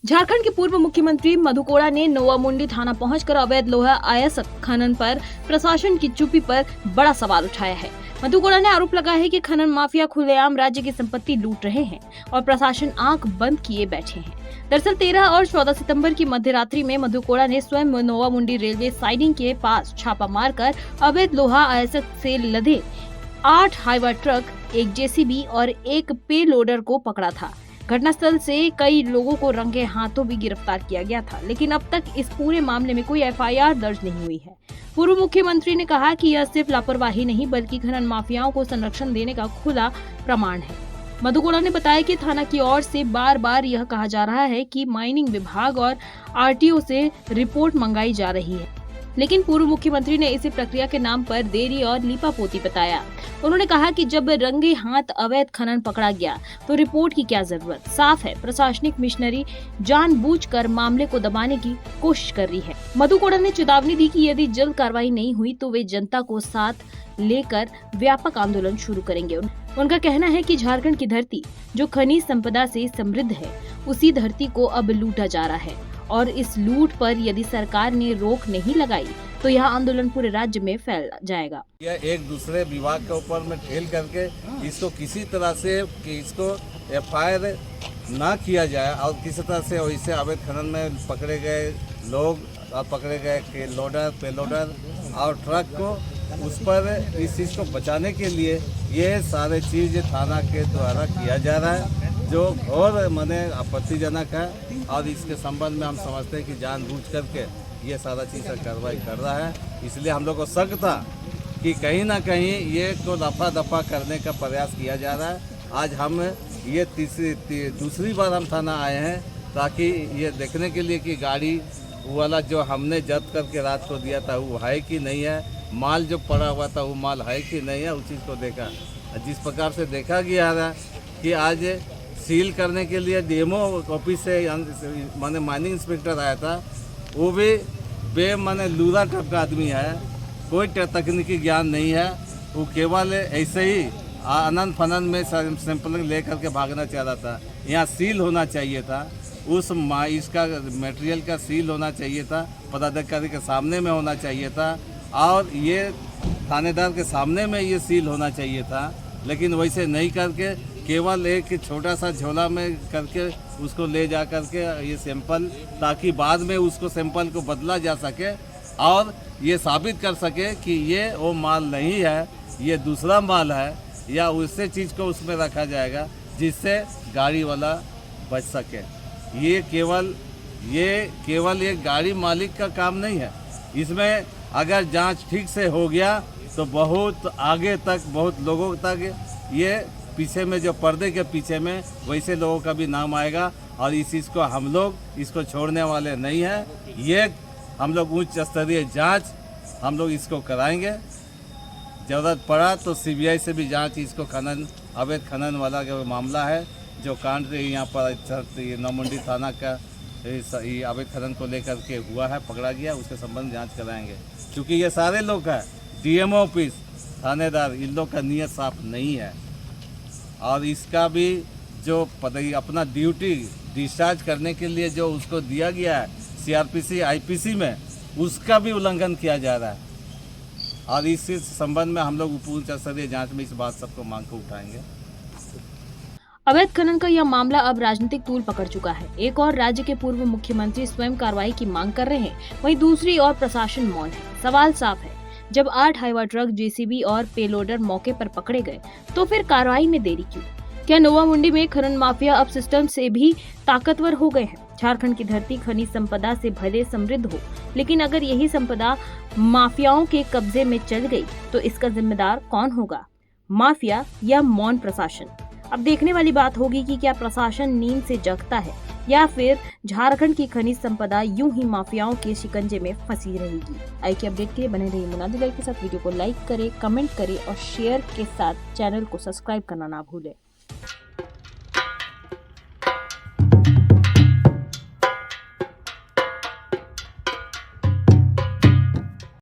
झारखंड के पूर्व मुख्यमंत्री मधु कोड़ा ने नोवामुंडी थाना पहुंचकर अवैध लोहा अयस्क खनन पर प्रशासन की चुप्पी पर बड़ा सवाल उठाया है। मधु कोड़ा ने आरोप लगाया है कि खनन माफिया खुलेआम राज्य की संपत्ति लूट रहे हैं और प्रशासन आंख बंद किए बैठे हैं। दरअसल 13 और 14 सितंबर की मध्य रात्रि में मधु कोड़ा ने स्वयं नोवामुंडी रेलवे साइडिंग के पास छापा मारकर अवैध लोहा अयस्क से लदे 8 हाईवा ट्रक, एक जेसीबी और एक पे लोडर को पकड़ा था। घटनास्थल से कई लोगों को रंगे हाथों भी गिरफ्तार किया गया था, लेकिन अब तक इस पूरे मामले में कोई एफआईआर दर्ज नहीं हुई है। पूर्व मुख्यमंत्री ने कहा कि यह सिर्फ लापरवाही नहीं बल्कि खनन माफियाओं को संरक्षण देने का खुला प्रमाण है। मधु कोड़ा ने बताया कि थाना की ओर से बार बार यह कहा जा रहा है कि माइनिंग विभाग और आरटीओ से रिपोर्ट मंगाई जा रही है, लेकिन पूर्व मुख्यमंत्री ने इसे प्रक्रिया के नाम पर देरी और लीपापोती बताया। उन्होंने कहा कि जब रंगे हाथ अवैध खनन पकड़ा गया तो रिपोर्ट की क्या जरूरत। साफ है प्रशासनिक मिशनरी जानबूझकर मामले को दबाने की कोशिश कर रही है। मधु कोड़ा ने चेतावनी दी कि यदि जल्द कार्रवाई नहीं हुई तो वे जनता को साथ लेकर व्यापक आंदोलन शुरू करेंगे। उनका कहना है कि झारखंड की धरती जो खनिज संपदा से समृद्ध है, उसी धरती को अब लूटा जा रहा है और इस लूट पर यदि सरकार ने रोक नहीं लगाई तो यह आंदोलन पूरे राज्य में फैल जाएगा। यह एक दूसरे विभाग के ऊपर में ठेल करके इसको किसी तरह से कि इसको एफआईआर ना किया जाए और किसी तरह से वैसे अवैध खनन में पकड़े गए लोग और पकड़े गए लोडर पे लोडर और ट्रक को उस पर इस चीज़ को बचाने के लिए ये सारे चीज़ थाना के द्वारा किया जा रहा है, जो और माने आपत्तिजनक है। और इसके संबंध में हम समझते हैं कि जानबूझ करके ये सारा चीज़ का कार्रवाई कर रहा है। इसलिए हम लोग को शक था कि कहीं ना कहीं ये को दफा दफा करने का प्रयास किया जा रहा है। आज हम ये दूसरी बार हम थाना आए हैं ताकि ये देखने के लिए कि गाड़ी वाला जो हमने जब्त करके रात को दिया था वो है कि नहीं है, माल जो पड़ा हुआ था वो माल है कि नहीं है, उस चीज़ को देखा। जिस प्रकार से देखा गया है कि आज सील करने के लिए डीएमओ ऑफिस से माने माइनिंग इंस्पेक्टर आया था, वो भी माने लूरा टाइप का आदमी है, कोई तकनीकी ज्ञान नहीं है, वो केवल ऐसे ही आनंद फनन में सैंपलिंग ले करके भागना चाह रहा था। यहाँ सील होना चाहिए था, उस इसका मटेरियल का सील होना चाहिए था, पदाधिकारी के सामने में होना चाहिए था और ये थानेदार के सामने में ये सील होना चाहिए था, लेकिन वैसे नहीं करके केवल एक छोटा सा झोला में करके उसको ले जा करके ये सैंपल, ताकि बाद में उसको सैंपल को बदला जा सके और ये साबित कर सके कि ये वो माल नहीं है, ये दूसरा माल है या उससे चीज़ को उसमें रखा जाएगा जिससे गाड़ी वाला बच सके। ये केवल एक गाड़ी मालिक का काम नहीं है। इसमें अगर जांच ठीक से हो गया तो बहुत आगे तक, बहुत लोगों तक ये पीछे में जो पर्दे के पीछे में वैसे लोगों का भी नाम आएगा और इस चीज़ को हम लोग इसको छोड़ने वाले नहीं हैं। ये हम लोग उच्च स्तरीय जांच हम लोग इसको कराएंगे। ज़रूरत पड़ा तो सीबीआई से भी जांच इसको खनन अवैध खनन वाला का मामला है जो कांड यहाँ पर नोवामुंडी थाना का अवैध खनन को लेकर के हुआ है, पकड़ा गया, उसके संबंध जांच कराएंगे। क्योंकि ये सारे लोग हैं, डीएमओ ऑफिस, थानेदार, इन लोग का नीयत साफ नहीं है और इसका भी जो अपना ड्यूटी डिस्चार्ज करने के लिए जो उसको दिया गया है सीआरपीसी आईपीसी में, उसका भी उल्लंघन किया जा रहा है और इस संबंध में हम लोग उच्च स्तरीय जांच में इस बात सबको मांग को उठाएंगे। अवैध खनन का यह मामला अब राजनीतिक तूल पकड़ चुका है। एक और राज्य के पूर्व मुख्यमंत्री स्वयं कार्रवाई की मांग कर रहे हैं, वहीं दूसरी ओर प्रशासन मौन है। सवाल साफ है, जब 8 हाईवा ट्रक, जेसीबी और पेलोडर मौके पर पकड़े गए तो फिर कार्रवाई में देरी क्यों? क्या नोवामुंडी में खनन माफिया अब सिस्टम से भी ताकतवर हो गए हैं? झारखंड की धरती खनिज संपदा से भले समृद्ध हो, लेकिन अगर यही संपदा माफियाओं के कब्जे में चल गई तो इसका जिम्मेदार कौन होगा? माफिया या मौन प्रशासन? अब देखने वाली बात होगी कि क्या प्रशासन नींद से जगता है या फिर झारखंड की खनिज संपदा यूं ही माफियाओं के शिकंजे में फंसी रहेगी। आई के अपडेट के लिए बने रहिए मुनादी लाइव के साथ। वीडियो को लाइक करें, कमेंट करें और शेयर के साथ चैनल को सब्सक्राइब करना ना भूलें।